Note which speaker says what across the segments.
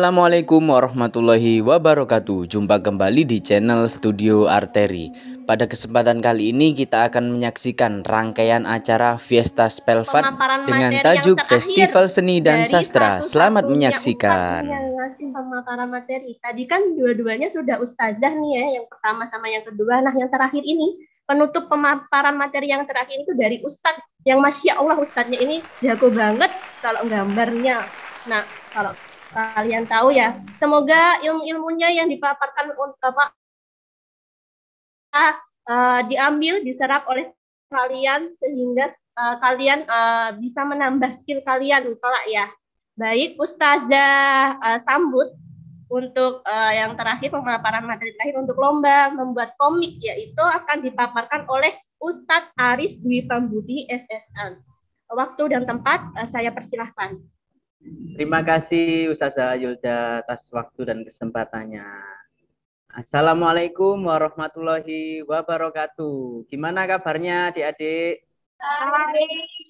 Speaker 1: Assalamualaikum warahmatullahi wabarakatuh. Jumpa kembali di channel Studio Arteri. Pada kesempatan kali ini kita akan menyaksikan rangkaian acara Fiesta Spelvat
Speaker 2: Pemaparan
Speaker 1: dengan
Speaker 2: materi yang
Speaker 1: tajuk
Speaker 2: terakhir
Speaker 1: Festival Seni dan
Speaker 2: dari
Speaker 1: Sastra. Selamat
Speaker 2: satu-satunya ustadz
Speaker 1: menyaksikan.
Speaker 2: ini yang ngasih pemaparan materi. Tadi kan dua-duanya sudah ustazah nih ya, yang pertama sama yang kedua. Nah, yang terakhir ini penutup pemaparan materi yang terakhir itu dari ustadz yang masya Allah ustadznya ini jago banget kalau gambarnya. Nah, kalau kalian tahu ya, semoga ilmu-ilmunya yang dipaparkan diambil, diserap oleh kalian sehingga kalian bisa menambah skill kalian kelak ya. Baik, Ustazah sambut untuk yang terakhir, pemaparan materi terakhir untuk lomba membuat komik, yaitu akan dipaparkan oleh Ustadz Aris Dwi Pambudi SSN. Waktu dan tempat saya persilahkan.
Speaker 3: Terima kasih Ustazah Yulda atas waktu dan kesempatannya. Assalamualaikum warahmatullahi wabarakatuh. Gimana kabarnya adik-adik?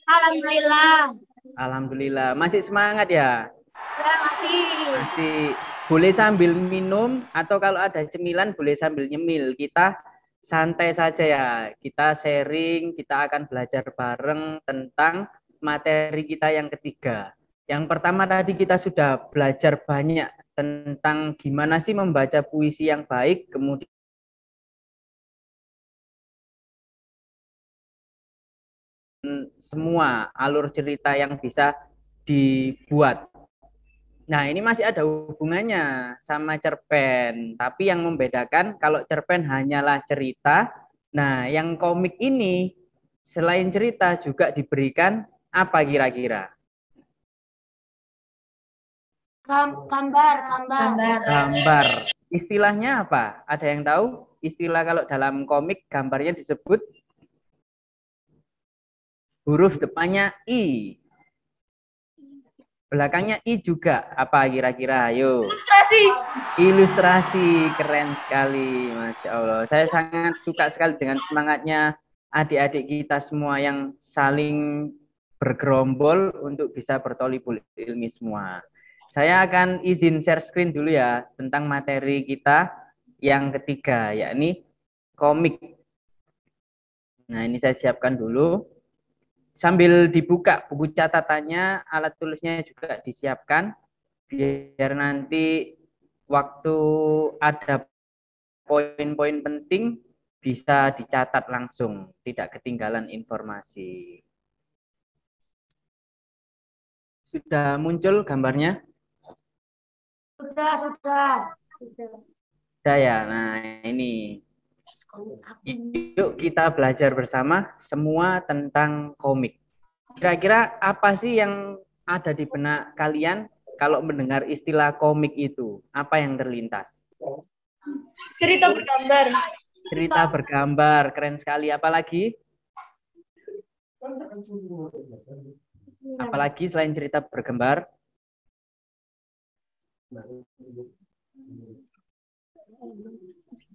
Speaker 4: Alhamdulillah.
Speaker 3: Alhamdulillah. Masih semangat ya?
Speaker 4: Ya, masih.
Speaker 3: Masih. Boleh sambil minum atau kalau ada cemilan boleh sambil nyemil. Kita santai saja ya. Kita sharing, kita akan belajar bareng tentang materi kita yang ketiga. Yang pertama tadi kita sudah belajar banyak tentang gimana sih membaca puisi yang baik, kemudian semua alur cerita yang bisa dibuat. Nah, ini masih ada hubungannya sama cerpen, tapi yang membedakan kalau cerpen hanyalah cerita, nah yang komik ini selain cerita juga diberikan apa kira-kira?
Speaker 4: Gambar.
Speaker 3: Gambar. Istilahnya apa? Ada yang tahu? Istilah kalau dalam komik gambarnya disebut huruf depannya I. Belakangnya I juga. Apa kira-kira? Ayo.
Speaker 2: Ilustrasi.
Speaker 3: Ilustrasi. Keren sekali. Masya Allah. Saya sangat suka sekali dengan semangatnya adik-adik kita semua yang saling bergerombol untuk bisa bertolibul ilmi semua. Saya akan izin share screen dulu ya tentang materi kita yang ketiga, yakni komik. Nah, ini saya siapkan dulu. Sambil dibuka buku catatannya, alat tulisnya juga disiapkan, biar nanti waktu ada poin-poin penting bisa dicatat langsung, tidak ketinggalan informasi. Sudah muncul gambarnya?
Speaker 4: Sudah.
Speaker 3: Sudah ya, nah ini. Yuk kita belajar bersama semua tentang komik. Kira-kira apa sih yang ada di benak kalian kalau mendengar istilah komik itu? Apa yang terlintas?
Speaker 2: Cerita bergambar.
Speaker 3: Cerita bergambar, keren sekali. Apalagi? Apalagi selain cerita bergambar?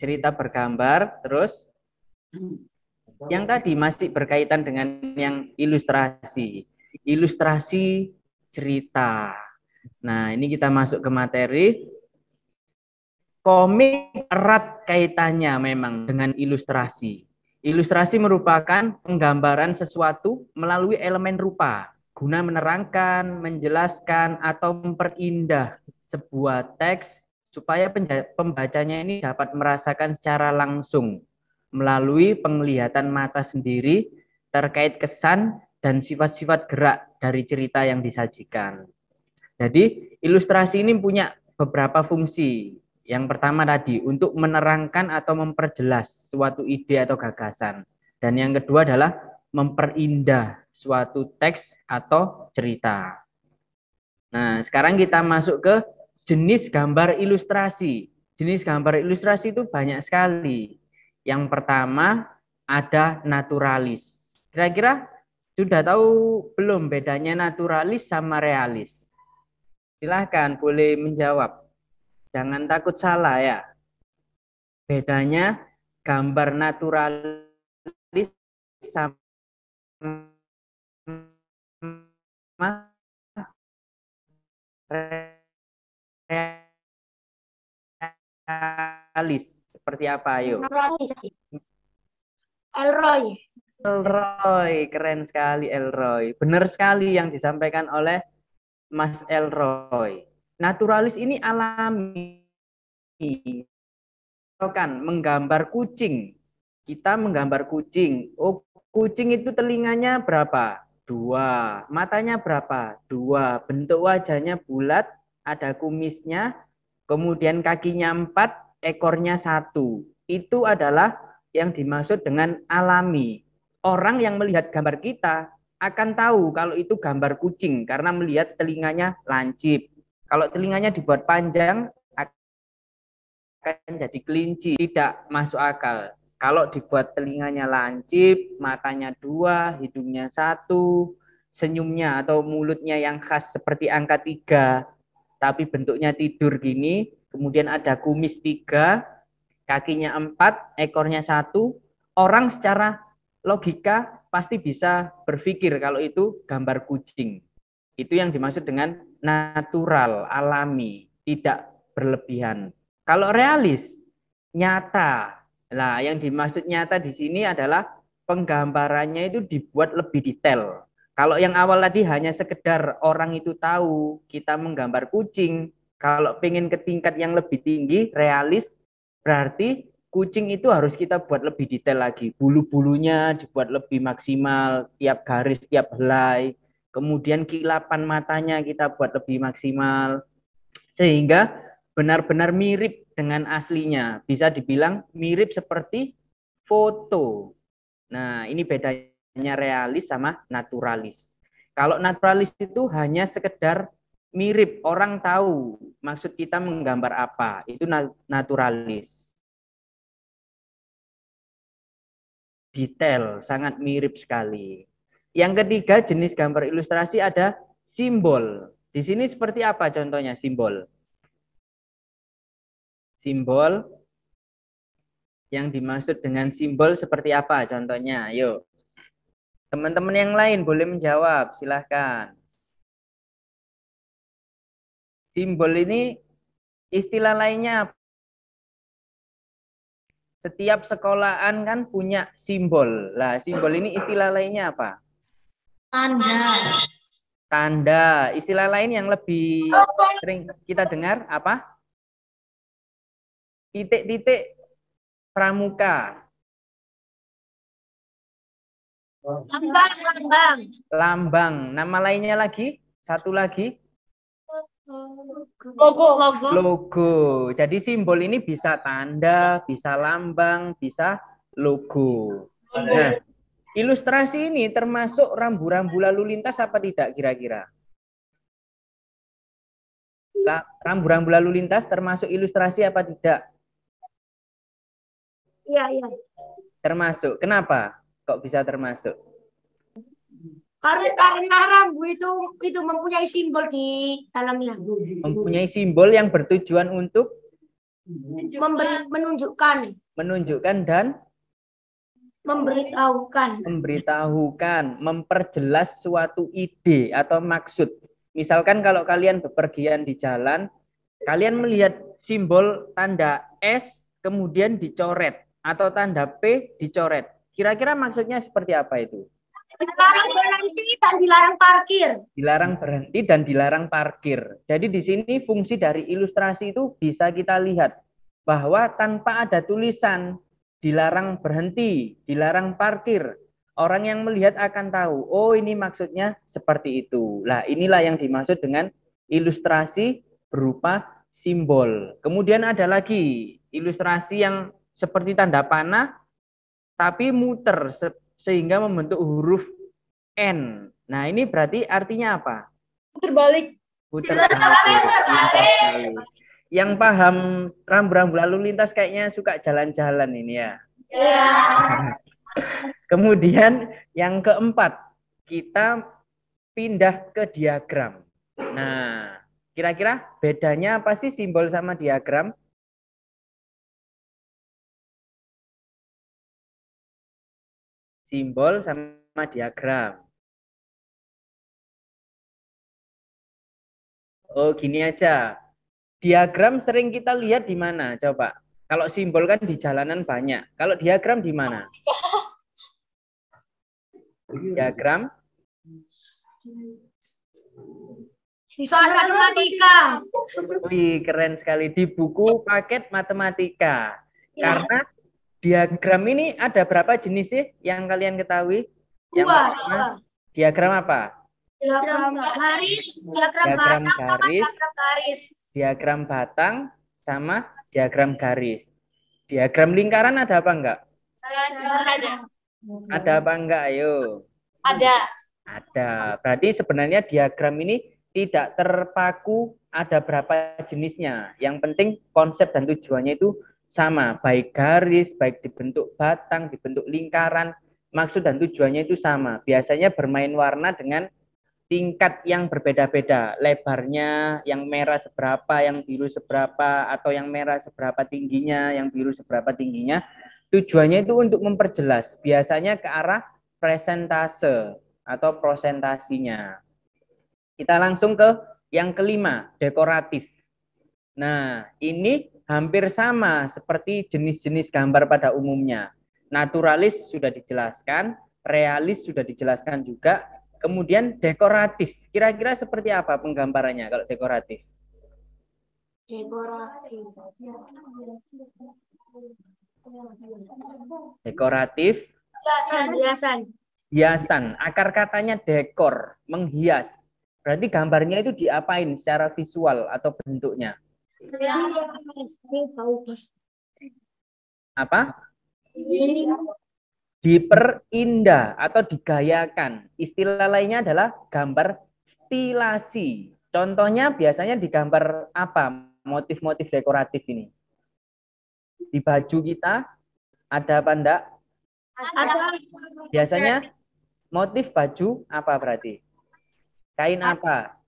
Speaker 3: Cerita bergambar, terus yang tadi masih berkaitan dengan yang ilustrasi. Ilustrasi cerita. Nah, ini kita masuk ke materi. Komik erat kaitannya memang dengan ilustrasi. Ilustrasi merupakan penggambaran sesuatu melalui elemen rupa, guna menerangkan, menjelaskan, atau memperindah sebuah teks supaya pembacanya ini dapat merasakan secara langsung melalui penglihatan mata sendiri terkait kesan dan sifat-sifat gerak dari cerita yang disajikan. Jadi ilustrasi ini punya beberapa fungsi. Yang pertama tadi untuk menerangkan atau memperjelas suatu ide atau gagasan. Dan yang kedua adalah memperindah suatu teks atau cerita. Nah, sekarang kita masuk ke jenis gambar ilustrasi. Jenis gambar ilustrasi itu banyak sekali. Yang pertama ada naturalis. Kira-kira sudah tahu belum bedanya naturalis sama realis? Silahkan boleh menjawab. Jangan takut salah ya. Bedanya gambar naturalis sama realis. Seperti apa, ayo?
Speaker 4: Naturalisasi. Elroy.
Speaker 3: Elroy, keren sekali Elroy. Benar sekali yang disampaikan oleh Mas Elroy. Naturalis ini alami. Kan menggambar kucing. Kita menggambar kucing. Oh, kucing itu telinganya berapa? 2. Matanya berapa? 2. Bentuk wajahnya bulat, ada kumisnya, kemudian kakinya 4, ekornya 1. Itu adalah yang dimaksud dengan alami. Orang yang melihat gambar kita akan tahu kalau itu gambar kucing karena melihat telinganya lancip. Kalau telinganya dibuat panjang akan jadi kelinci, tidak masuk akal. Kalau dibuat telinganya lancip, matanya 2, hidungnya 1, senyumnya atau mulutnya yang khas seperti angka 3, tapi bentuknya tidur gini, kemudian ada kumis 3, kakinya 4, ekornya 1, orang secara logika pasti bisa berpikir kalau itu gambar kucing. Itu yang dimaksud dengan natural, alami, tidak berlebihan. Kalau realis, nyata. Nah, yang dimaksud nyata di sini adalah penggambarannya itu dibuat lebih detail. Kalau yang awal tadi hanya sekedar orang itu tahu kita menggambar kucing. Kalau pengen ke tingkat yang lebih tinggi, realis, berarti kucing itu harus kita buat lebih detail lagi. Bulu-bulunya dibuat lebih maksimal, tiap garis, tiap helai. Kemudian kilapan matanya kita buat lebih maksimal. Sehingga benar-benar mirip dengan aslinya. Bisa dibilang mirip seperti foto. Nah, ini bedanya realis sama naturalis. Kalau naturalis itu hanya sekedar mirip, orang tahu maksud kita menggambar apa. Itu naturalis. Detail, sangat mirip sekali. Yang ketiga, jenis gambar ilustrasi ada simbol. Di sini seperti apa contohnya simbol? Simbol yang dimaksud dengan simbol seperti apa contohnya? Yuk. Teman-teman yang lain boleh menjawab, silahkan. Simbol ini istilah lainnya. Setiap sekolahan kan punya simbol. Lah, simbol ini istilah lainnya apa?
Speaker 4: Tanda.
Speaker 3: Tanda. Istilah lain yang lebih sering kita dengar apa? Titik-titik pramuka.
Speaker 4: Lambang, lambang.
Speaker 3: Lambang. Nama lainnya lagi? Satu lagi.
Speaker 4: Logo, logo.
Speaker 3: Logo. Jadi simbol ini bisa tanda, bisa lambang, bisa logo. Nah, ilustrasi ini termasuk rambu-rambu lalu lintas apa tidak kira-kira? Rambu-rambu lalu lintas termasuk ilustrasi apa tidak?
Speaker 4: Iya, iya.
Speaker 3: Termasuk. Kenapa? Kok bisa termasuk?
Speaker 4: Karena rambu itu mempunyai simbol di dalamnya.
Speaker 3: Mempunyai simbol yang bertujuan untuk menunjukkan dan memberitahukan, memperjelas suatu ide atau maksud. Misalkan kalau kalian bepergian di jalan, kalian melihat simbol tanda S kemudian dicoret atau tanda P dicoret. Kira-kira maksudnya seperti apa itu?
Speaker 4: Dilarang berhenti dan dilarang parkir.
Speaker 3: Dilarang berhenti dan dilarang parkir. Jadi di sini fungsi dari ilustrasi itu bisa kita lihat bahwa tanpa ada tulisan dilarang berhenti, dilarang parkir, orang yang melihat akan tahu, oh ini maksudnya seperti itu. Nah, inilah yang dimaksud dengan ilustrasi berupa simbol. Kemudian ada lagi ilustrasi yang seperti tanda panah tapi muter sehingga membentuk huruf N. Nah, ini berarti artinya apa?
Speaker 2: Terbalik.
Speaker 3: Putar balik. Yang paham rambu-rambu lalu lintas kayaknya suka jalan-jalan ini ya.
Speaker 4: Iya.
Speaker 3: Kemudian yang keempat, kita pindah ke diagram. Nah, kira-kira bedanya apa sih simbol sama diagram? Simbol sama diagram. Oh, gini aja. Diagram sering kita lihat di mana? Coba. Kalau simbol kan di jalanan banyak. Kalau diagram di mana? Diagram
Speaker 4: Di soal matematika.
Speaker 3: wih, keren sekali. Di buku paket matematika. Karena diagram ini ada berapa jenis sih yang kalian ketahui? Yang pertama, diagram apa?
Speaker 4: Diagram garis,
Speaker 3: Diagram garis,
Speaker 4: garis.
Speaker 3: diagram batang, sama diagram garis. Diagram lingkaran ada apa enggak?
Speaker 2: Ada.
Speaker 3: Ada apa enggak? Ayo.
Speaker 2: Ada.
Speaker 3: Ada. Berarti sebenarnya diagram ini tidak terpaku ada berapa jenisnya. Yang penting konsep dan tujuannya itu sama. Baik garis, baik dibentuk batang, dibentuk lingkaran. Maksud dan tujuannya itu sama. Biasanya bermain warna dengan tingkat yang berbeda-beda. Lebarnya, yang merah seberapa, yang biru seberapa, atau yang merah seberapa tingginya, yang biru seberapa tingginya. Tujuannya itu untuk memperjelas. Biasanya ke arah presentase atau prosentasinya. Kita langsung ke yang kelima, dekoratif. Nah, ini hampir sama seperti jenis-jenis gambar pada umumnya. Naturalis sudah dijelaskan, realis sudah dijelaskan juga, kemudian dekoratif. Kira-kira seperti apa penggambarannya kalau dekoratif? Dekoratif,
Speaker 4: Hiasan.
Speaker 3: hiasan. Akar katanya dekor, menghias. Berarti gambarnya itu diapain secara visual atau bentuknya? Apa? Diperindah atau digayakan. Istilah lainnya adalah gambar stilasi. Contohnya biasanya digambar apa? Motif-motif dekoratif ini. Di baju kita ada apa enggak?
Speaker 4: Ada.
Speaker 3: Biasanya motif baju apa berarti? Kain apa?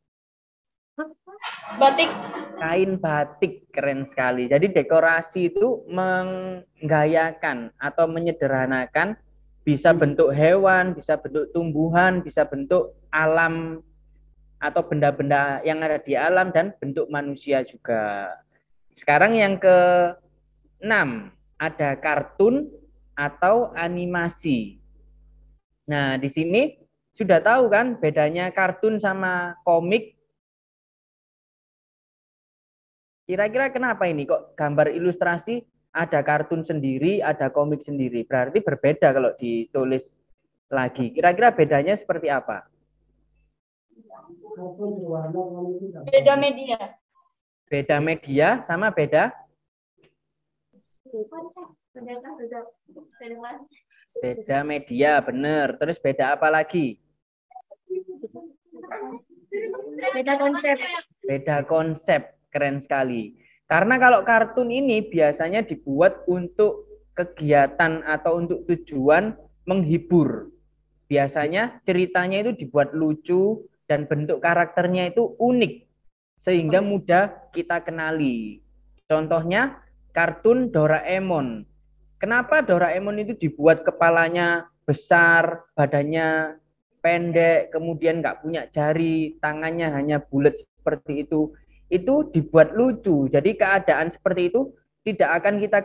Speaker 2: Batik.
Speaker 3: Kain batik, keren sekali. Jadi dekorasi itu menggayakan atau menyederhanakan, bisa bentuk hewan, bisa bentuk tumbuhan, bisa bentuk alam atau benda-benda yang ada di alam dan bentuk manusia juga. Sekarang yang ke-6, ada kartun atau animasi. Nah, di sini sudah tahu kan bedanya kartun sama komik? Kira-kira kenapa ini kok gambar ilustrasi ada kartun sendiri, ada komik sendiri? Berarti berbeda kalau ditulis lagi. Kira-kira bedanya seperti apa?
Speaker 2: Beda media.
Speaker 3: Beda media sama beda? Beda media, benar. Terus beda apa lagi?
Speaker 4: Beda konsep.
Speaker 3: Beda konsep, keren sekali. Karena kalau kartun ini biasanya dibuat untuk kegiatan atau untuk tujuan menghibur. Biasanya ceritanya itu dibuat lucu dan bentuk karakternya itu unik sehingga mudah kita kenali. Contohnya kartun Doraemon. Kenapa Doraemon itu dibuat kepalanya besar, badannya pendek, kemudian nggak punya jari, tangannya hanya bulat seperti itu dibuat lucu. Jadi keadaan seperti itu tidak akan kita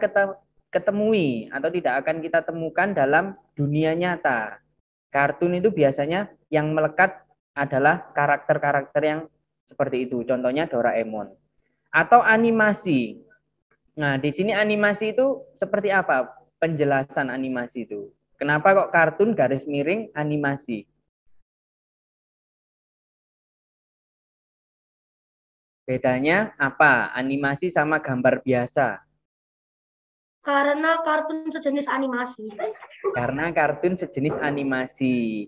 Speaker 3: ketemui atau tidak akan kita temukan dalam dunia nyata. Kartun itu biasanya yang melekat adalah karakter-karakter yang seperti itu. Contohnya Doraemon. Atau animasi. Nah, di sini animasi itu seperti apa? Penjelasan animasi itu. Kenapa kok kartun garis miring animasi? Bedanya apa? Animasi sama gambar biasa.
Speaker 4: Karena kartun sejenis animasi.
Speaker 3: Karena kartun sejenis animasi.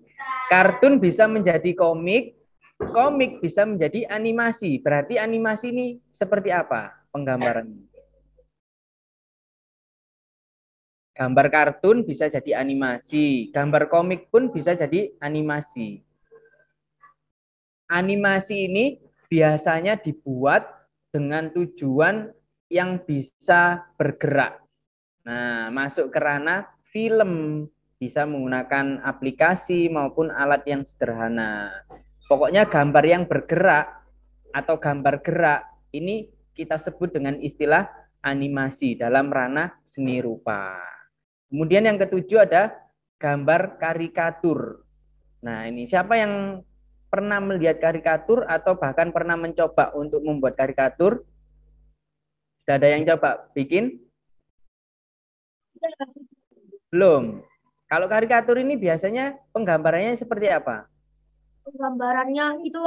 Speaker 3: Kartun bisa menjadi komik, komik bisa menjadi animasi. Berarti animasi ini seperti apa penggambarannya? Gambar kartun bisa jadi animasi, gambar komik pun bisa jadi animasi. Animasi ini biasanya dibuat dengan tujuan yang bisa bergerak. Nah, masuk ke ranah film, bisa menggunakan aplikasi maupun alat yang sederhana. Pokoknya gambar yang bergerak atau gambar gerak ini kita sebut dengan istilah animasi dalam ranah seni rupa. Kemudian yang ketujuh ada gambar karikatur. Nah, ini siapa yang pernah melihat karikatur atau bahkan pernah mencoba untuk membuat karikatur? Sudah ada yang coba bikin? Belum. Kalau karikatur ini biasanya penggambarannya seperti apa?
Speaker 4: Gambarannya itu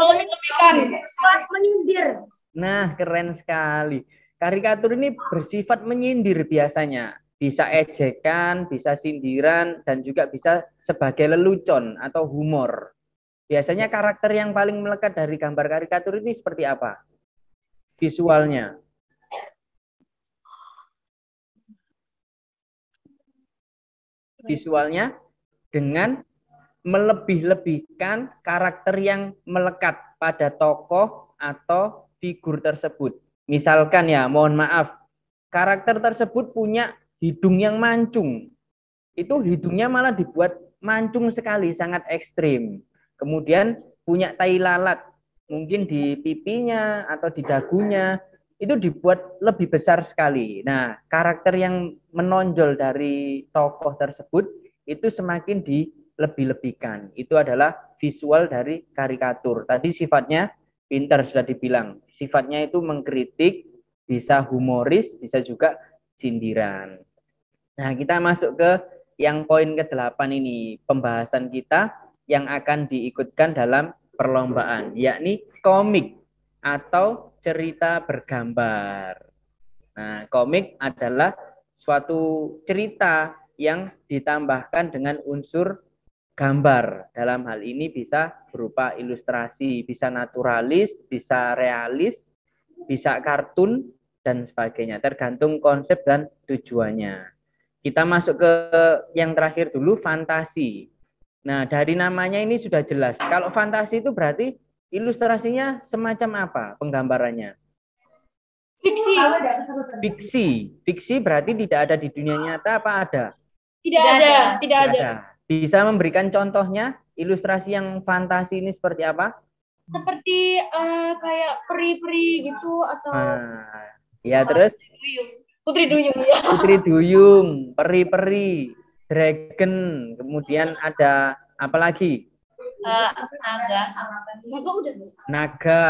Speaker 4: menyindir.
Speaker 3: Nah, keren sekali. Karikatur ini bersifat menyindir biasanya. Bisa ejekan, bisa sindiran, dan juga bisa sebagai lelucon atau humor. Biasanya karakter yang paling melekat dari gambar karikatur ini seperti apa? Visualnya. Visualnya dengan melebih-lebihkan karakter yang melekat pada tokoh atau figur tersebut. Misalkan ya, mohon maaf, karakter tersebut punya hidung yang mancung. Itu hidungnya malah dibuat mancung sekali, sangat ekstrim. Kemudian punya tai lalat, mungkin di pipinya atau di dagunya, itu dibuat lebih besar sekali. Nah, karakter yang menonjol dari tokoh tersebut itu semakin dilebih-lebihkan. Itu adalah visual dari karikatur. Tadi sifatnya pintar sudah dibilang. Sifatnya itu mengkritik, bisa humoris, bisa juga sindiran. Nah, kita masuk ke yang poin ke-8 ini, pembahasan kita yang akan diikutkan dalam perlombaan, yakni komik atau cerita bergambar. Nah, komik adalah suatu cerita yang ditambahkan dengan unsur gambar. Dalam hal ini bisa berupa ilustrasi, bisa naturalis, bisa realis, bisa kartun, dan sebagainya. Tergantung konsep dan tujuannya. Kita masuk ke yang terakhir dulu, fantasi. Nah, dari namanya ini sudah jelas. Kalau fantasi itu berarti ilustrasinya semacam apa penggambarannya?
Speaker 4: Fiksi.
Speaker 3: Fiksi. Fiksi berarti tidak ada di dunia nyata apa ada?
Speaker 4: Tidak ada.
Speaker 3: Tidak ada. Bisa memberikan contohnya ilustrasi yang fantasi ini seperti apa?
Speaker 4: Seperti kayak peri-peri gitu atau
Speaker 3: Nah, ya terus
Speaker 4: putri duyung ya.
Speaker 3: Putri Duyung, peri-peri, dragon, kemudian ada apa lagi?
Speaker 2: Naga.
Speaker 3: Naga.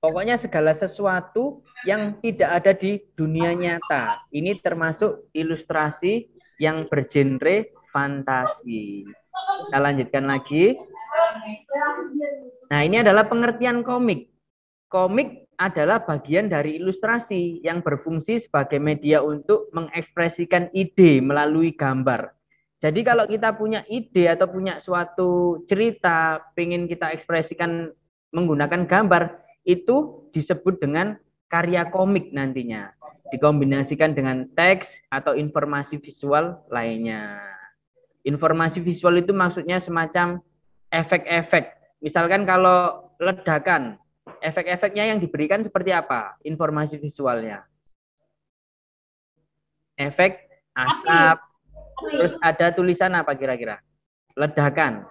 Speaker 3: Pokoknya segala sesuatu yang tidak ada di dunia nyata. Ini termasuk ilustrasi yang bergenre fantasi. Kita lanjutkan lagi. Nah, ini adalah pengertian komik. Komik adalah bagian dari ilustrasi yang berfungsi sebagai media untuk mengekspresikan ide melalui gambar. Jadi kalau kita punya ide atau punya suatu cerita, pengen kita ekspresikan menggunakan gambar, itu disebut dengan karya komik nantinya. Dikombinasikan dengan teks atau informasi visual lainnya. Informasi visual itu maksudnya semacam efek-efek. Misalkan kalau ledakan, efek-efeknya yang diberikan seperti apa? Informasi visualnya. Efek asap. Terus ada tulisan apa kira-kira? Ledakan.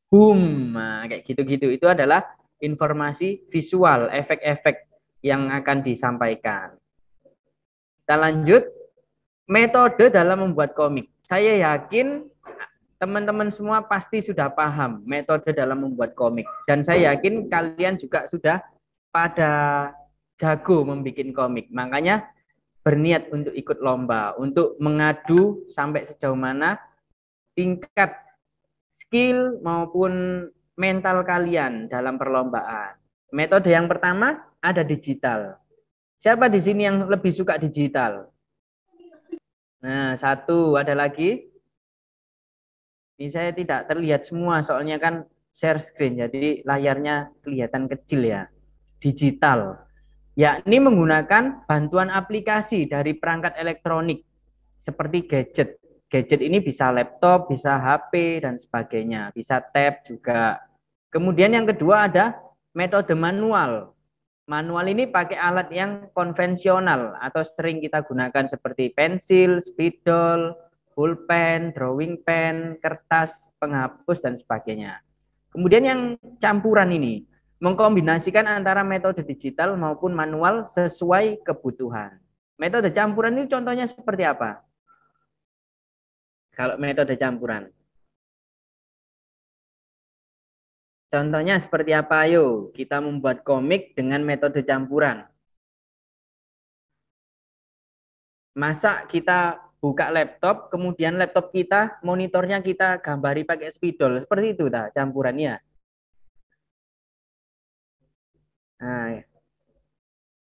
Speaker 3: Boom. Nah, kayak gitu-gitu. Itu adalah informasi visual, efek-efek yang akan disampaikan. Kita lanjut. Metode dalam membuat komik. Saya yakin teman-teman semua pasti sudah paham metode dalam membuat komik. Dan saya yakin kalian juga sudah pada jago membuat komik. Makanya berniat untuk ikut lomba, untuk mengadu sampai sejauh mana tingkat skill maupun mental kalian dalam perlombaan. Metode yang pertama ada digital. Siapa di sini yang lebih suka digital? Nah, satu, ada lagi. Ini saya tidak terlihat semua, soalnya kan share screen, jadi layarnya kelihatan kecil ya. Digital, yakni menggunakan bantuan aplikasi dari perangkat elektronik, seperti gadget. Gadget ini bisa laptop, bisa HP, dan sebagainya. Bisa tab juga. Kemudian yang kedua ada metode manual. Manual ini pakai alat yang konvensional atau sering kita gunakan seperti pensil, spidol, pulpen, drawing pen, kertas, penghapus, dan sebagainya. Kemudian yang campuran ini, mengkombinasikan antara metode digital maupun manual sesuai kebutuhan. Metode campuran ini contohnya seperti apa? Kalau metode campuran. Contohnya seperti apa? Ayo, kita membuat komik dengan metode campuran. Masa kita buka laptop, kemudian laptop kita, monitornya kita gambari pakai spidol. Seperti itu dah campurannya. Nah,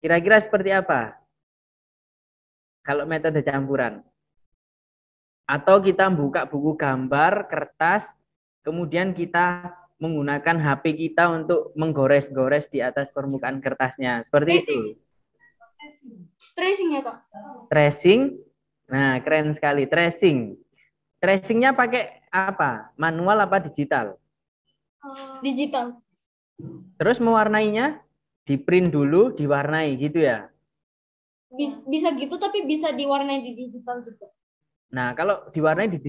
Speaker 3: kira-kira seperti apa? Kalau metode campuran. Atau kita buka buku gambar, kertas, kemudian kita menggunakan HP kita untuk menggores-gores di atas permukaan kertasnya. Seperti itu.
Speaker 2: Tracing ya, Kak?
Speaker 3: Tracing. Nah, keren sekali. Tracing. Tracingnya pakai apa? Manual apa digital?
Speaker 2: Digital.
Speaker 3: Terus mewarnainya? Di print dulu, diwarnai gitu ya?
Speaker 2: Bisa gitu, tapi bisa diwarnai di digital juga.
Speaker 3: Nah, kalau diwarnai di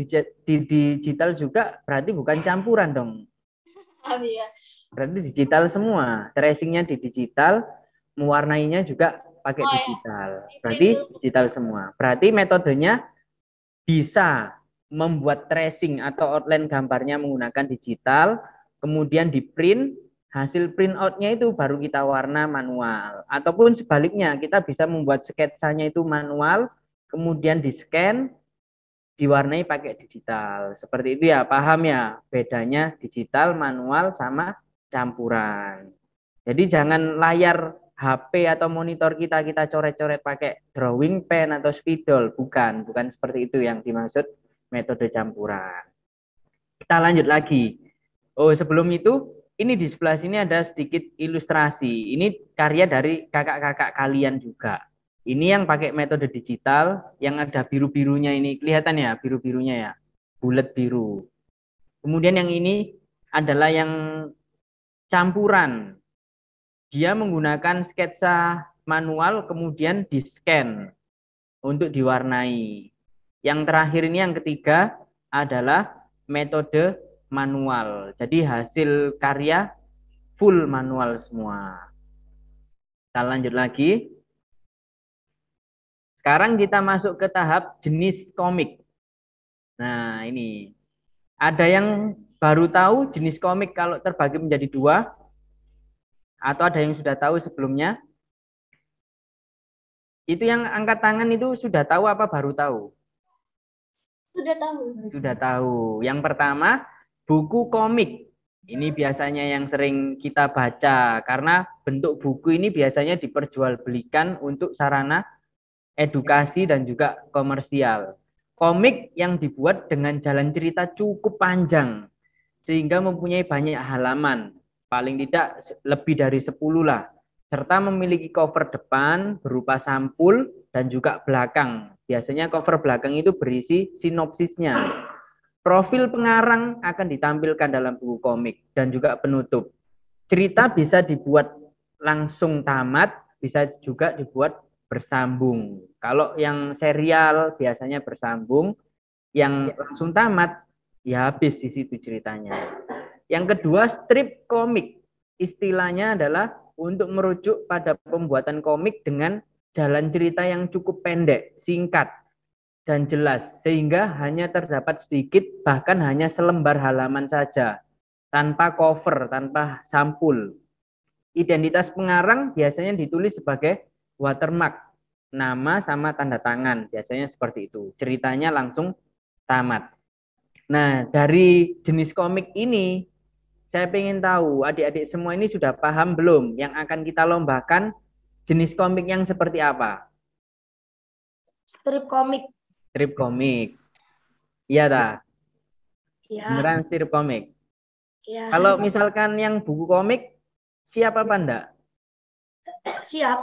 Speaker 3: digital juga berarti bukan campuran dong.
Speaker 2: Iya.
Speaker 3: Berarti digital semua. Tracingnya di digital, mewarnainya juga pakai digital. Berarti digital semua. Berarti metodenya bisa membuat tracing atau outline gambarnya menggunakan digital, kemudian di print, hasil print out-nya itu baru kita warna manual. Ataupun sebaliknya, kita bisa membuat sketsanya itu manual, kemudian di-scan, diwarnai pakai digital. Seperti itu ya, paham ya bedanya digital, manual, sama campuran. Jadi jangan layar HP atau monitor kita coret-coret pakai drawing pen atau spidol. Bukan seperti itu yang dimaksud metode campuran. Kita lanjut lagi. Oh, sebelum itu, ini di sebelah sini ada sedikit ilustrasi. Ini karya dari kakak-kakak kalian juga. Ini yang pakai metode digital, yang ada biru-birunya ini. Kelihatan ya, biru-birunya ya. Bulat biru. Kemudian yang ini adalah yang campuran. Dia menggunakan sketsa manual, kemudian di-scan untuk diwarnai. Yang terakhir ini, yang ketiga, adalah metode manual. Jadi hasil karya full manual semua. Kita lanjut lagi. Sekarang kita masuk ke tahap jenis komik. Nah, ini. Ada yang baru tahu jenis komik kalau terbagi menjadi dua? Atau ada yang sudah tahu sebelumnya? Itu yang angkat tangan itu sudah tahu apa baru tahu?
Speaker 2: Sudah tahu.
Speaker 3: Sudah tahu. Yang pertama, buku komik. Ini biasanya yang sering kita baca, karena bentuk buku ini biasanya diperjualbelikan untuk sarana edukasi dan juga komersial. Komik yang dibuat dengan jalan cerita cukup panjang, sehingga mempunyai banyak halaman, paling tidak lebih dari 10 lah, serta memiliki cover depan berupa sampul dan juga belakang. Biasanya cover belakang itu berisi sinopsisnya. Profil pengarang akan ditampilkan dalam buku komik dan juga penutup. Cerita bisa dibuat langsung tamat, bisa juga dibuat bersambung. Kalau yang serial biasanya bersambung, yang langsung tamat ya habis di situ ceritanya. Yang kedua, strip komik. Istilahnya adalah untuk merujuk pada pembuatan komik dengan jalan cerita yang cukup pendek, singkat, dan jelas, sehingga hanya terdapat sedikit, bahkan hanya selembar halaman saja, tanpa cover, tanpa sampul. Identitas pengarang biasanya ditulis sebagai watermark, nama sama tanda tangan, biasanya seperti itu. Ceritanya langsung tamat. Nah, dari jenis komik ini, saya ingin tahu adik-adik semua ini sudah paham belum yang akan kita lombakan jenis komik yang seperti apa?
Speaker 4: Strip komik.
Speaker 3: Strip komik. Iya dah.
Speaker 4: Ya.
Speaker 3: Beneran strip komik.
Speaker 4: Ya.
Speaker 3: Kalau misalkan yang buku komik, siap apa enggak?
Speaker 4: Siap.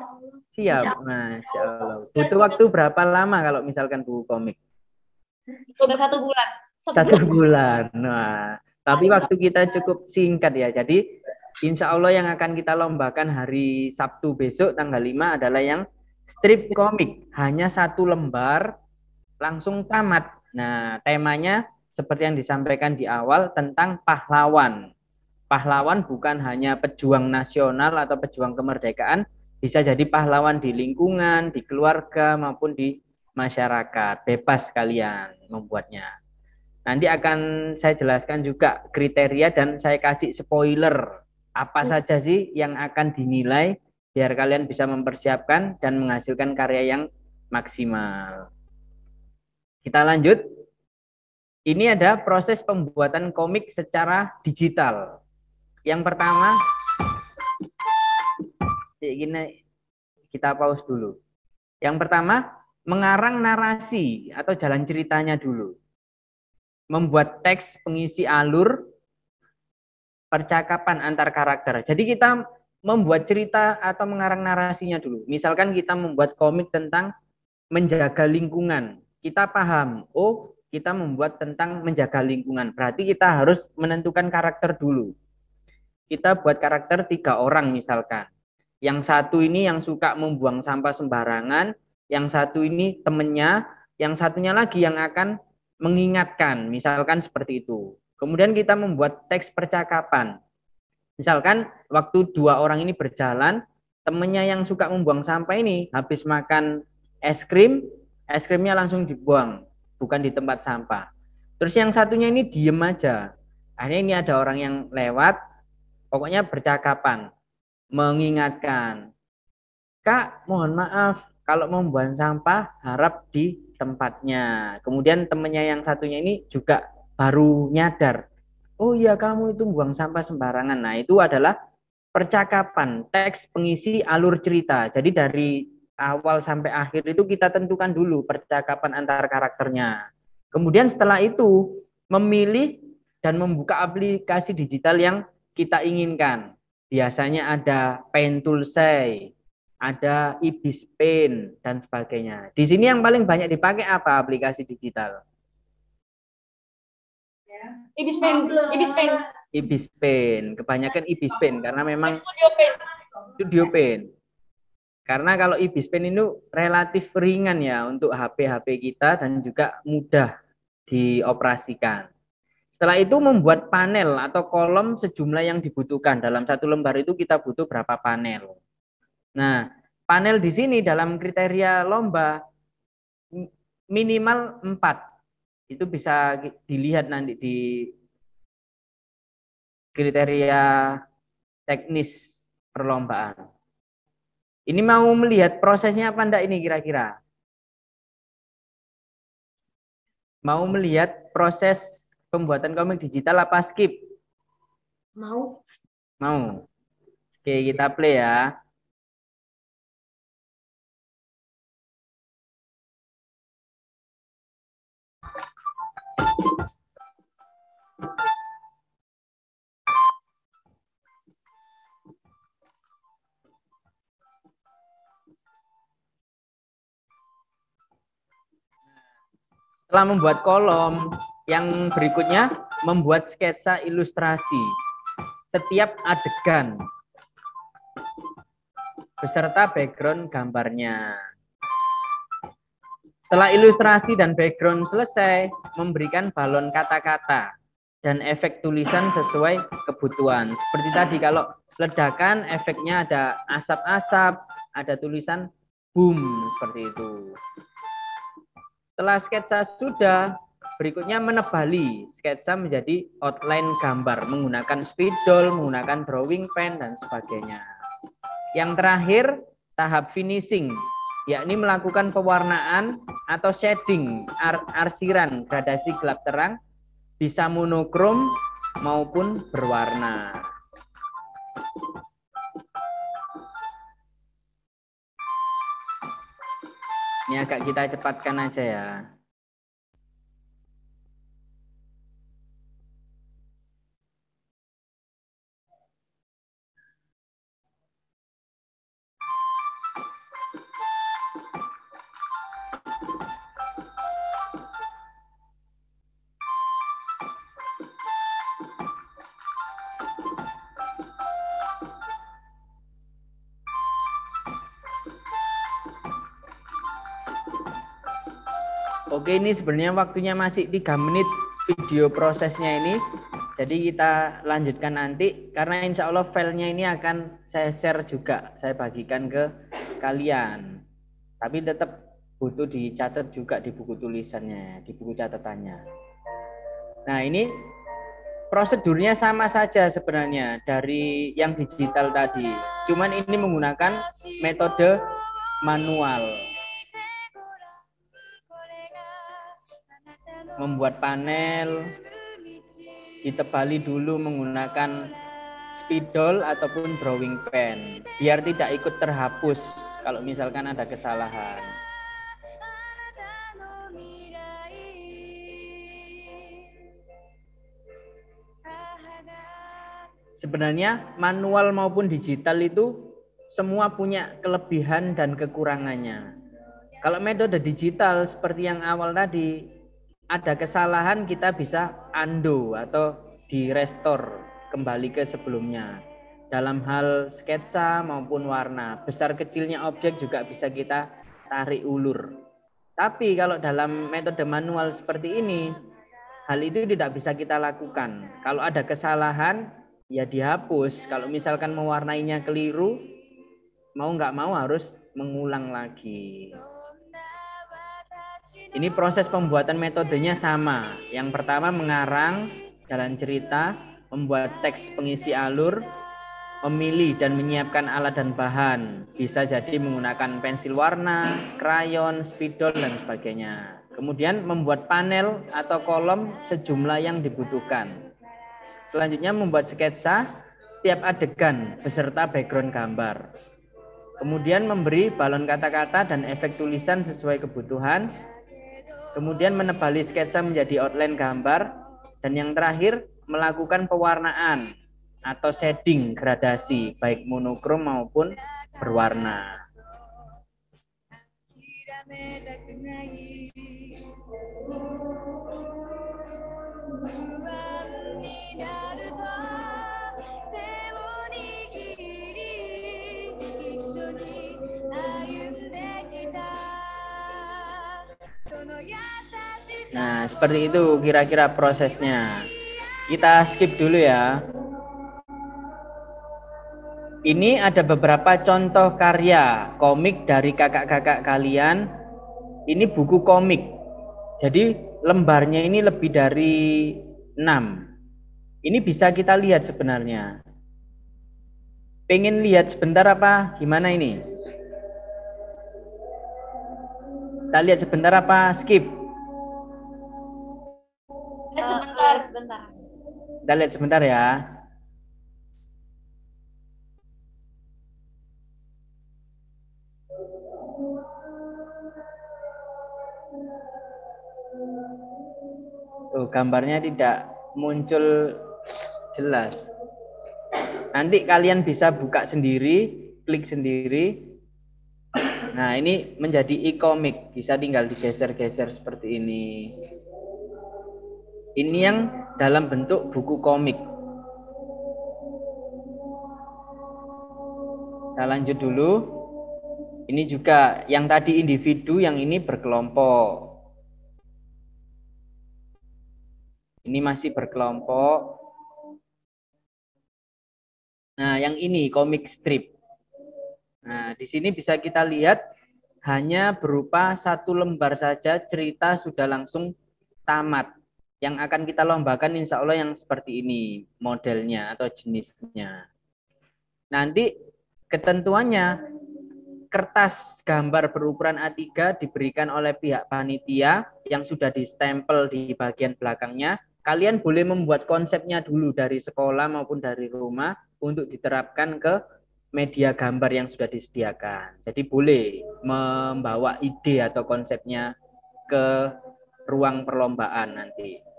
Speaker 3: Siap. Masya Allah. Butuh waktu berapa lama kalau misalkan buku komik?
Speaker 2: Udah 1 bulan.
Speaker 3: 1 bulan. Nah, tapi waktu kita cukup singkat ya. Jadi insya Allah yang akan kita lombakan hari Sabtu besok tanggal 5 adalah yang strip komik. Hanya 1 lembar langsung tamat. Nah, temanya seperti yang disampaikan di awal tentang pahlawan. Pahlawan bukan hanya pejuang nasional atau pejuang kemerdekaan, bisa jadi pahlawan di lingkungan, di keluarga, maupun di masyarakat. Bebas kalian membuatnya. Nanti akan saya jelaskan juga kriteria dan saya kasih spoiler. Apa saja sih yang akan dinilai biar kalian bisa mempersiapkan dan menghasilkan karya yang maksimal. Kita lanjut. Ini ada proses pembuatan komik secara digital. Yang pertama, kita pause dulu. Yang pertama, mengarang narasi atau jalan ceritanya dulu. Membuat teks pengisi alur percakapan antar karakter. Jadi kita membuat cerita atau mengarang narasinya dulu. Misalkan kita membuat komik tentang menjaga lingkungan. Kita paham, oh kita membuat tentang menjaga lingkungan. Berarti kita harus menentukan karakter dulu. Kita buat karakter 3 orang misalkan. Yang satu ini yang suka membuang sampah sembarangan, yang satu ini temennya, yang satunya lagi yang akan mengingatkan, misalkan seperti itu. Kemudian kita membuat teks percakapan. Misalkan waktu 2 orang ini berjalan, temennya yang suka membuang sampah ini habis makan es krimnya langsung dibuang, bukan di tempat sampah. Terus yang satunya ini diem aja. Akhirnya ini ada orang yang lewat, pokoknya bercakapan, mengingatkan. Kak, mohon maaf, kalau membuang sampah harap di tempatnya. Kemudian temennya yang satunya ini juga baru nyadar. Oh iya, kamu itu buang sampah sembarangan. Nah, itu adalah percakapan, teks pengisi alur cerita. Jadi dari awal sampai akhir itu kita tentukan dulu percakapan antar karakternya. Kemudian setelah itu memilih dan membuka aplikasi digital yang kita inginkan. Biasanya ada Pen Toolsay, ada Ibis Pen dan sebagainya. Di sini yang paling banyak dipakai apa aplikasi digital?
Speaker 4: Ibis Pen, Ibis Pen.
Speaker 3: Ibis Pen, kebanyakan Ibis Pen karena memang Studio Pen. Karena kalau Ibis Pen itu relatif ringan ya untuk HP-HP kita dan juga mudah dioperasikan. Setelah itu membuat panel atau kolom sejumlah yang dibutuhkan. Dalam satu lembar itu kita butuh berapa panel. Nah, panel di sini dalam kriteria lomba minimal 4. Itu bisa dilihat nanti di kriteria teknis perlombaan. Ini mau melihat prosesnya apa enggak ini kira-kira? Mau melihat proses pembuatan komik digital apa skip?
Speaker 4: Mau.
Speaker 3: Mau. Oke, kita play ya. Setelah membuat kolom, yang berikutnya membuat sketsa ilustrasi setiap adegan beserta background gambarnya. Setelah ilustrasi dan background selesai, memberikan balon kata-kata dan efek tulisan sesuai kebutuhan. Seperti tadi kalau ledakan efeknya ada asap-asap, ada tulisan boom seperti itu. Setelah sketsa sudah, berikutnya menebali sketsa menjadi outline gambar menggunakan spidol, menggunakan drawing pen, dan sebagainya. Yang terakhir, tahap finishing, yakni melakukan pewarnaan atau shading, arsiran, gradasi gelap terang, bisa monokrom maupun berwarna. Ini agak kita cepatkan aja ya. Oke, ini sebenarnya waktunya masih 3 menit video prosesnya ini. Jadi kita lanjutkan nanti karena insya Allah filenya ini akan saya share juga, saya bagikan ke kalian. Tapi tetap butuh dicatat juga di buku tulisannya, di buku catatannya. Nah ini prosedurnya sama saja sebenarnya dari yang digital tadi. Cuman ini menggunakan metode manual. Membuat panel, ditebali dulu menggunakan spidol ataupun drawing pen biar tidak ikut terhapus kalau misalkan ada kesalahan. Sebenarnya manual maupun digital itu semua punya kelebihan dan kekurangannya. Kalau metode digital seperti yang awal tadi, ada kesalahan kita bisa undo atau di-restore kembali ke sebelumnya. Dalam hal sketsa maupun warna, besar kecilnya objek juga bisa kita tarik ulur. Tapi kalau dalam metode manual seperti ini, hal itu tidak bisa kita lakukan. Kalau ada kesalahan, ya dihapus. Kalau misalkan mewarnainya keliru, mau nggak mau harus mengulang lagi. Ini proses pembuatan metodenya sama. Yang pertama mengarang, jalan cerita, membuat teks pengisi alur, memilih dan menyiapkan alat dan bahan. Bisa jadi menggunakan pensil warna, krayon, spidol, dan sebagainya. Kemudian membuat panel atau kolom sejumlah yang dibutuhkan. Selanjutnya membuat sketsa setiap adegan beserta background gambar. Kemudian memberi balon kata-kata dan efek tulisan sesuai kebutuhan. Kemudian menebali sketsa menjadi outline gambar. Dan yang terakhir melakukan pewarnaan atau shading gradasi baik monokrom maupun berwarna. Nah, seperti itu kira-kira prosesnya. Kita skip dulu ya. Ini ada beberapa contoh karya komik dari kakak-kakak kalian. Ini buku komik. Jadi lembarnya ini lebih dari 6. Ini bisa kita lihat sebenarnya. Pengen lihat sebentar apa? Gimana ini? Kita lihat sebentar apa? Skip.
Speaker 2: Sebentar.
Speaker 3: Kita lihat sebentar ya. Tuh, gambarnya tidak muncul jelas. Nanti kalian bisa buka sendiri, klik sendiri. Nah, ini menjadi e-komik, bisa tinggal digeser-geser seperti ini. Ini yang dalam bentuk buku komik. Kita lanjut dulu. Ini juga yang tadi individu, yang ini berkelompok. Ini masih berkelompok. Nah, yang ini komik strip. Nah, di sini bisa kita lihat hanya berupa satu lembar saja, cerita sudah langsung tamat. Yang akan kita lombakan insya Allah yang seperti ini modelnya atau jenisnya. Nanti ketentuannya, kertas gambar berukuran A3 diberikan oleh pihak panitia yang sudah distempel di bagian belakangnya. Kalian boleh membuat konsepnya dulu dari sekolah maupun dari rumah untuk diterapkan ke media gambar yang sudah disediakan. Jadi boleh membawa ide atau konsepnya ke ruang perlombaan nanti.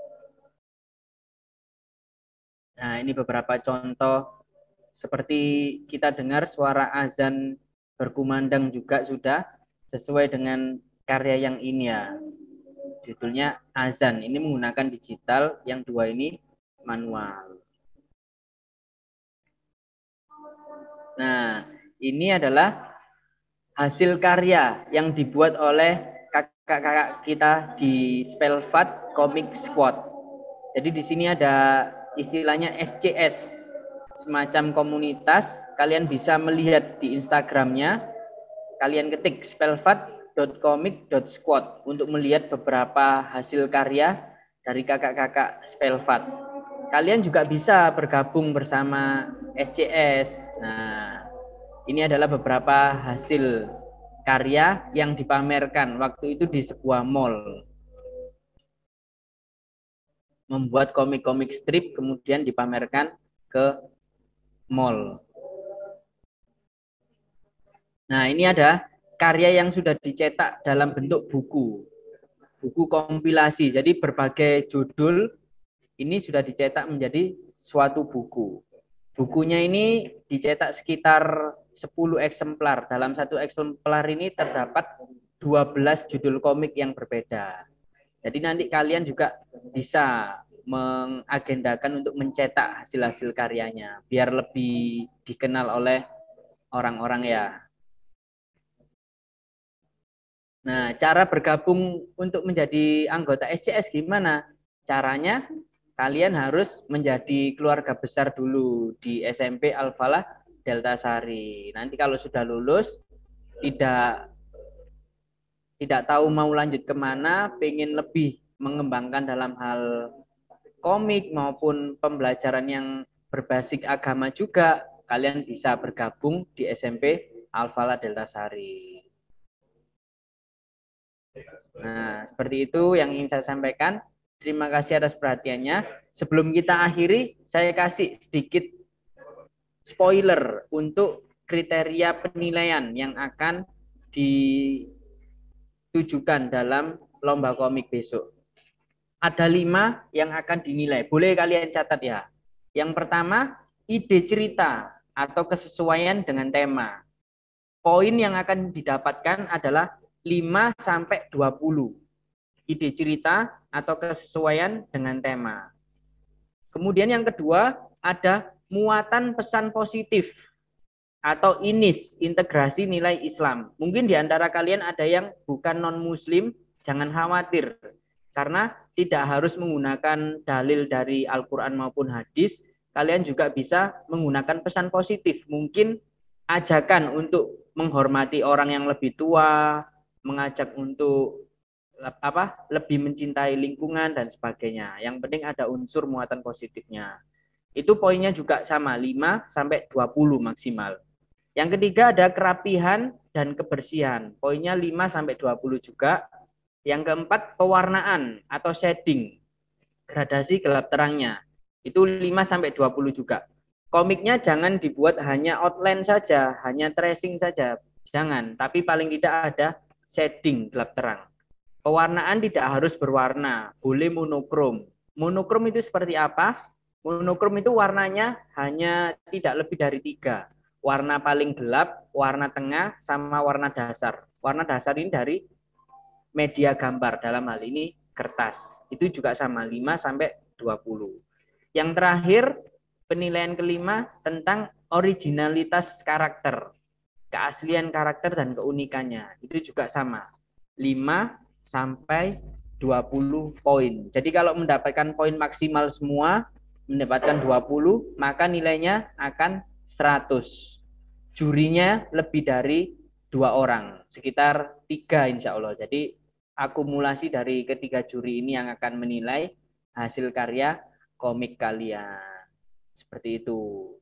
Speaker 3: Nah, ini beberapa contoh. Seperti kita dengar suara azan berkumandang juga sudah sesuai dengan karya yang ini ya. Judulnya azan. Ini menggunakan digital, yang dua ini manual. Nah, ini adalah hasil karya yang dibuat oleh kakak-kakak kita di Spellvat Comic Squad. Jadi di sini ada istilahnya SCS, semacam komunitas. Kalian bisa melihat di Instagramnya, kalian ketik spellvat.comic.squad untuk melihat beberapa hasil karya dari kakak-kakak Spellvat. Kalian juga bisa bergabung bersama SCS. Nah, ini adalah beberapa hasil karya yang dipamerkan waktu itu di sebuah mall. Membuat komik-komik strip kemudian dipamerkan ke mall. Nah, ini ada karya yang sudah dicetak dalam bentuk buku. Buku kompilasi. Jadi berbagai judul ini sudah dicetak menjadi suatu buku. Bukunya ini dicetak sekitar 10 eksemplar. Dalam satu eksemplar ini terdapat 12 judul komik yang berbeda. Jadi nanti kalian juga bisa mengagendakan untuk mencetak hasil-hasil karyanya biar lebih dikenal oleh orang-orang ya. Nah, cara bergabung untuk menjadi anggota SCS gimana? Caranya kalian harus menjadi keluarga besar dulu di SMP Al-Falah Delta Sari. Nanti kalau sudah lulus tidak tahu mau lanjut kemana, pengen lebih mengembangkan dalam hal komik maupun pembelajaran yang berbasis agama juga, kalian bisa bergabung di SMP Al-Falah Delta Sari. Nah, seperti itu yang ingin saya sampaikan. Terima kasih atas perhatiannya. Sebelum kita akhiri, saya kasih sedikit spoiler untuk kriteria penilaian yang akan ditujukan dalam lomba komik besok. Ada 5 yang akan dinilai. Boleh kalian catat ya. Yang pertama, ide cerita atau kesesuaian dengan tema. Poin yang akan didapatkan adalah 5-20. Ide cerita atau kesesuaian dengan tema. Kemudian yang kedua, ada muatan pesan positif atau INIS, integrasi nilai Islam. Mungkin di antara kalian ada yang bukan non-muslim, jangan khawatir. Karena tidak harus menggunakan dalil dari Al-Quran maupun hadis, kalian juga bisa menggunakan pesan positif. Mungkin ajakan untuk menghormati orang yang lebih tua, mengajak untuk lebih mencintai lingkungan dan sebagainya. Yang penting ada unsur muatan positifnya. Itu poinnya juga sama, 5-20 maksimal. Yang ketiga ada kerapihan dan kebersihan. Poinnya 5-20 juga. Yang keempat pewarnaan atau shading. Gradasi gelap terangnya. Itu 5-20 juga. Komiknya jangan dibuat hanya outline saja, hanya tracing saja. Jangan, tapi paling tidak ada shading gelap terang. Pewarnaan tidak harus berwarna, boleh monokrom. Monokrom itu seperti apa? Monokrom itu warnanya hanya tidak lebih dari 3. Warna paling gelap, warna tengah, sama warna dasar. Warna dasar ini dari media gambar, dalam hal ini kertas. Itu juga sama, 5-20. Yang terakhir, penilaian kelima tentang originalitas karakter. Keaslian karakter dan keunikannya. Itu juga sama, 5-20 poin. Jadi kalau mendapatkan poin maksimal semua, mendapatkan 20, maka nilainya akan 100. Jurinya lebih dari 2 orang, sekitar 3 insya Allah. Jadi akumulasi dari ketiga juri ini yang akan menilai hasil karya komik kalian. Seperti itu.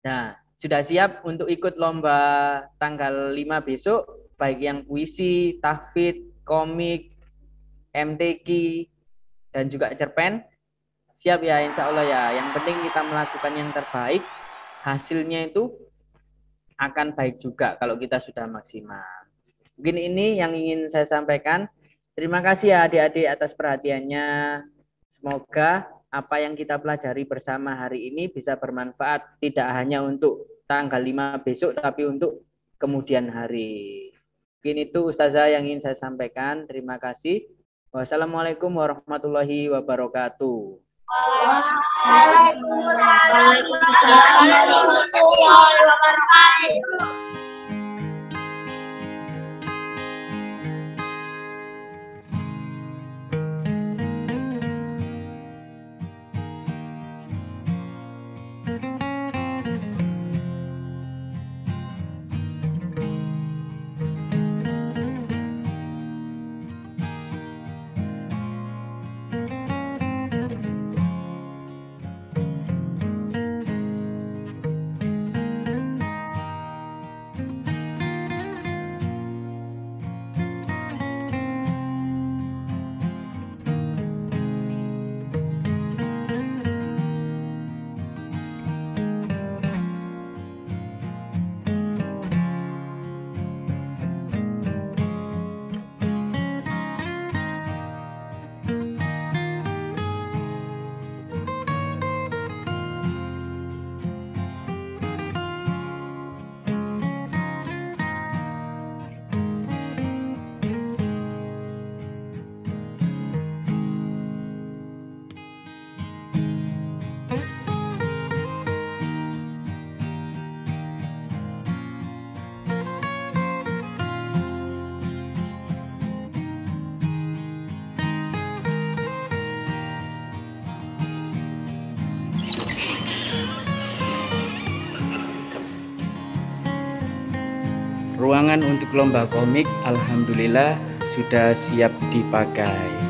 Speaker 3: Nah, sudah siap untuk ikut lomba tanggal 5 besok, baik yang puisi, tahfidz, komik, MTQ, dan juga cerpen. Siap ya, insya Allah ya. Yang penting kita melakukan yang terbaik, hasilnya itu akan baik juga kalau kita sudah maksimal. Mungkin ini yang ingin saya sampaikan. Terima kasih ya adik-adik atas perhatiannya. Semoga apa yang kita pelajari bersama hari ini bisa bermanfaat, tidak hanya untuk tanggal 5 besok, tapi untuk kemudian hari. Mungkin itu Ustazah yang ingin saya sampaikan. Terima kasih. Wassalamualaikum warahmatullahi wabarakatuh.
Speaker 2: Waalaikumsalam warahmatullahi wabarakatuh.
Speaker 1: ruangan untuk lomba komik alhamdulillah sudah siap dipakai.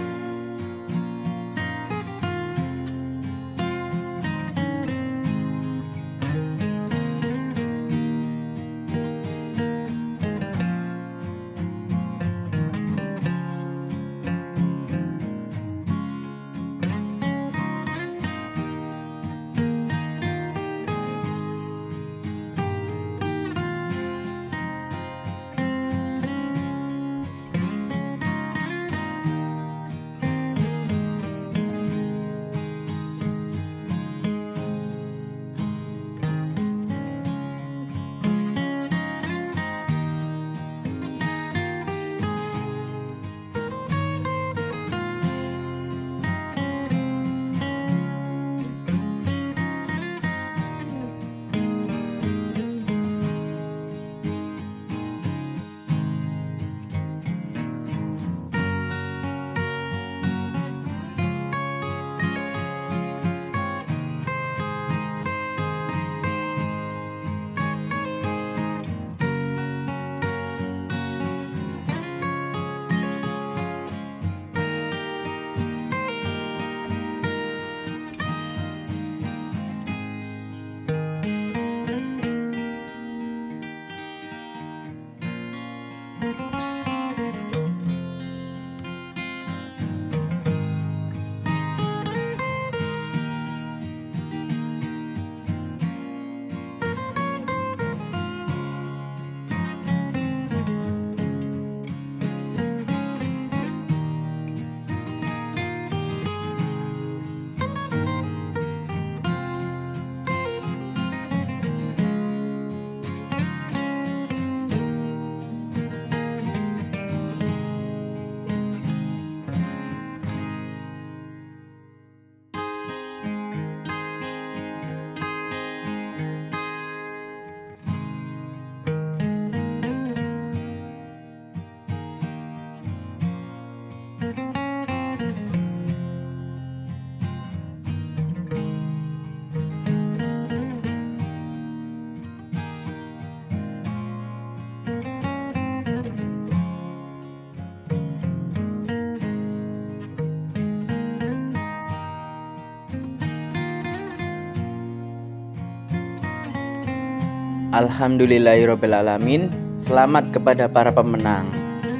Speaker 1: Alhamdulillahirrabbilalamin. Selamat kepada para pemenang.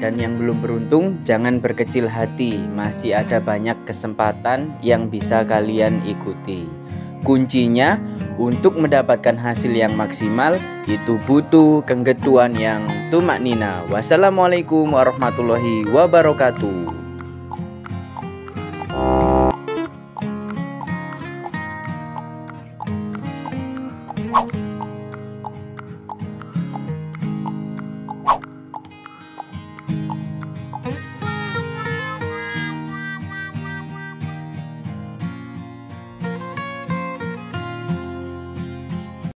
Speaker 1: Dan yang belum beruntung, jangan berkecil hati. Masih ada banyak kesempatan yang bisa kalian ikuti. Kuncinya untuk mendapatkan hasil yang maksimal itu butuh kenggetuan yang tumak nina. Wassalamualaikum warahmatullahi wabarakatuh.